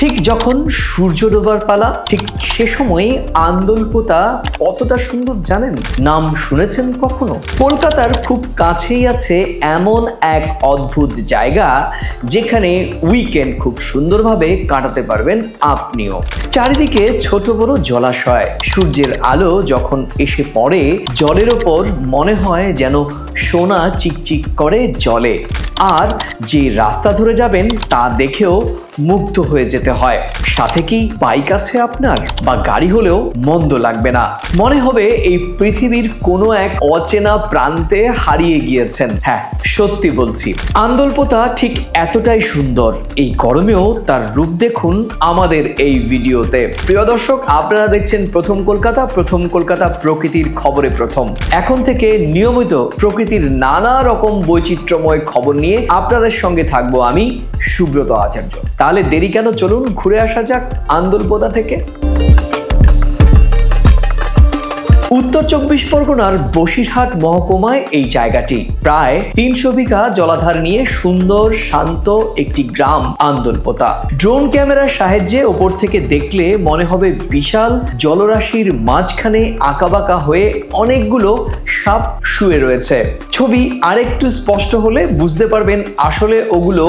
ঠিক যখন সূর্য ডোবার পালা, ঠিক সে সময় আন্দোলপোতা কতটা সুন্দর জানেন? নাম শুনেছেন কখনো? কলকাতার খুব কাছেই আছে এমন এক অদ্ভুত জায়গা যেখানে উইকেন্ড খুব সুন্দরভাবে কাটাতে পারবেন আপনিও। চারিদিকে ছোট বড় জলাশয়, সূর্যের আলো যখন এসে পড়ে জলের ওপর মনে হয় যেন সোনা চিকচিক করে জলে। আর যে রাস্তা ধরে যাবেন তা দেখেও মুগ্ধ হয়ে যেতে হয়। সাথে কি বাইক আছে আপনার, বা গাড়ি হলেও মন্দ লাগবে না। মনে হবে এই পৃথিবীর কোনো এক অচেনা প্রান্তে হারিয়ে গিয়েছেন। হ্যাঁ, সত্যি বলছি, আন্দোলপোতা ঠিক এতটাই সুন্দর। এই গরমেও তার রূপ দেখুন আমাদের এই ভিডিওতে। প্রিয় দর্শক, আপনারা দেখছেন প্রথম কলকাতা প্রকৃতির খবরে প্রথম। এখন থেকে নিয়মিত প্রকৃতির নানা রকম বৈচিত্র্যময় খবর নিয়ে আপনাদের সঙ্গে থাকবো আমি, সুব্রত আচার্য। তাহলে দেরি কেন, চলুন ঘুরে আসা যাক আন্দোলপোতা থেকে। উত্তর 24 পরগনার বসিরহাট মহকুমায় এই জায়গাটি। প্রায় 300 বিঘা জলাধার নিয়ে সুন্দর শান্ত একটি গ্রাম আন্দোলপোতা। ড্রোন ক্যামেরার সাহায্যে ওপর থেকে দেখলে মনে হবে বিশাল জলরাশির মাঝখানে আঁকাবাঁকা হয়ে অনেকগুলো সাপ শুয়ে রয়েছে। ছবি আরেকটু স্পষ্ট হলে বুঝতে পারবেন আসলে ওগুলো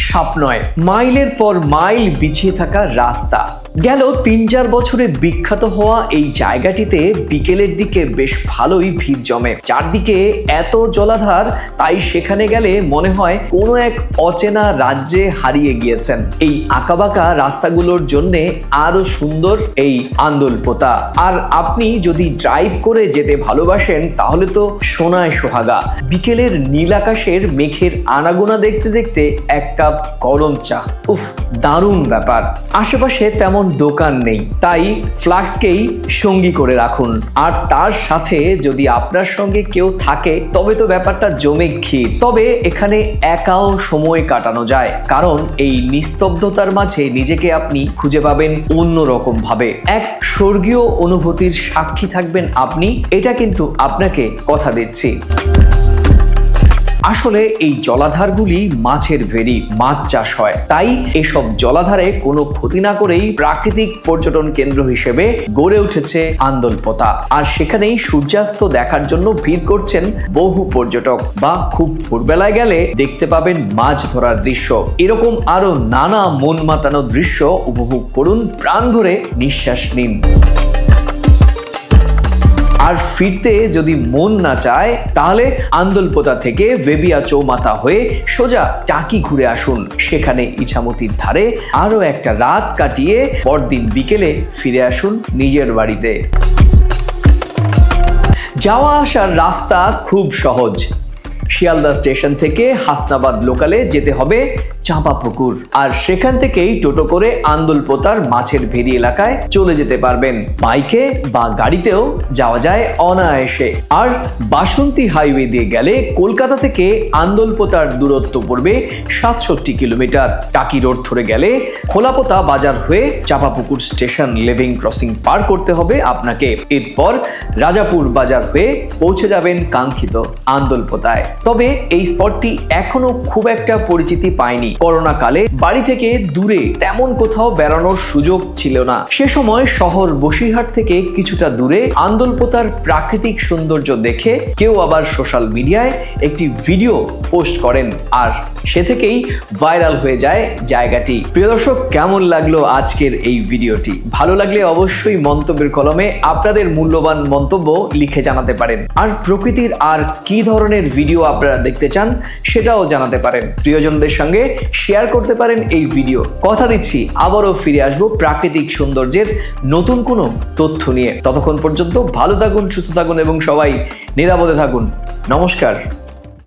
সাপ নয়, মাইলের পর মাইল বিছিয়ে থাকা রাস্তা। গেল 3-4 বছরে বিখ্যাত হওয়া এই জায়গাটিতে বিকেলের দিকে বেশ ভালোই ভিড় জমে। চারদিকে এত জলাধার, তাই সেখানে গেলে মনে হয় কোনো এক অচেনা রাজ্যে হারিয়ে গিয়েছেন। এই আঁকাবাঁকা রাস্তাগুলোর জন্য আরো সুন্দর এই আন্দোলপোতা। আর আপনি যদি ড্রাইভ করে যেতে ভালোবাসেন তাহলে তো সোনায় সোহাগা। বিকেলের নীল আকাশের মেঘের আনাগোনা দেখতে দেখতে এক কাপ গরম চা, উফ, দারুণ ব্যাপার। আশেপাশে তেমন দোকান নেই, তাই ফ্লাক্সকেই সঙ্গী করে রাখুন। আর তার সাথে যদি আপনার সঙ্গে কেউ থাকে তবে তো ব্যাপারটা জমে ক্ষীর। তবে এখানে একাও সময় কাটানো যায়, কারণ এই নিস্তব্ধতার মাঝে নিজেকে আপনি খুঁজে পাবেন অন্যরকম ভাবে। এক স্বর্গীয় অনুভূতির সাক্ষী থাকবেন আপনি, এটা কিন্তু আপনাকে কথা দিচ্ছি। আসলে এই জলাধারগুলি মাছের ভেরি, মাছ চাষ হয়, তাই এসব জলাধারে কোনো ক্ষতি না করেই প্রাকৃতিক পর্যটন কেন্দ্র হিসেবে গড়ে উঠেছে আন্দোলপোতা। আর সেখানেই সূর্যাস্ত দেখার জন্য ভিড় করছেন বহু পর্যটক, বা খুব ভোরবেলায় গেলে দেখতে পাবেন মাছ ধরার দৃশ্য। এরকম আরো নানা মন মাতানো দৃশ্য উপভোগ করুন, প্রাণ ভরে নিঃশ্বাস নিন। আর ফিরতে যদি মন না চায় তাহলে আন্দোলপোতা থেকে বেবিয়া চৌমাথা হয়ে সোজা টাকি ঘুরে আসুন। সেখানে ইছামতির ধারে আরো একটা রাত কাটিয়ে পরদিন বিকেলে ফিরে আসুন নিজের বাড়িতে। যাওয়া আসার রাস্তা খুব সহজ। শিয়ালদা স্টেশন থেকে হাসনাবাদ লোকালে যেতে হবে চাঁপাপুকুর, আর সেখান থেকেই টোটো করে আন্দোলপোতার মাছের ভেরি এলাকায় চলে যেতে পারবেন। বাইকে বা গাড়িতেও যাওয়া যায় অনায়াসে। আর বাসন্তী হাইওয়ে দিয়ে গেলে কলকাতা থেকে আন্দোলপোতার দূরত্ব পড়বে 67 কিলোমিটার। টাকি রোড ধরে গেলে খোলাপোতা বাজার হয়ে চাঁপাপুকুর স্টেশন লিভিং ক্রসিং পার করতে হবে আপনাকে। এরপর রাজাপুর বাজার হয়ে পৌঁছে যাবেন কাঙ্ক্ষিত আন্দোলপোতায়। তবে এই স্পটটি এখনো খুব একটা পরিচিতি পায়নি। করোনা কালে বাড়ি থেকে দূরে তেমন কোথাও বেড়ানোর সুযোগ ছিল না। সে সময় শহর বসিরহাট থেকে কিছুটা দূরে আন্দোলপোতার প্রাকৃতিক সৌন্দর্য দেখে কেউ আবার সোশ্যাল মিডিয়ায় একটি ভিডিও পোস্ট করেন, আর সে থেকেই ভাইরাল হয়ে যায় জায়গাটি। প্রিয় দর্শক, কেমন লাগলো আজকের এই ভিডিওটি? ভালো লাগলে অবশ্যই মন্তব্যের কলমে আপনাদের মূল্যবান মন্তব্য লিখে জানাতে পারেন। আর প্রকৃতির আর কি ধরনের ভিডিও আপনারা দেখতে চান সেটাও জানাতে পারেন। প্রিয়জনদের সঙ্গে শেয়ার করতে পারেন এই ভিডিও। কথা দিচ্ছি আবারও ফিরে আসবো প্রাকৃতিক সৌন্দর্যের নতুন কোনো তথ্য নিয়ে। ততক্ষণ পর্যন্ত ভালো থাকুন, সুস্থ থাকুন এবং সবাই নিরাপদে থাকুন। নমস্কার।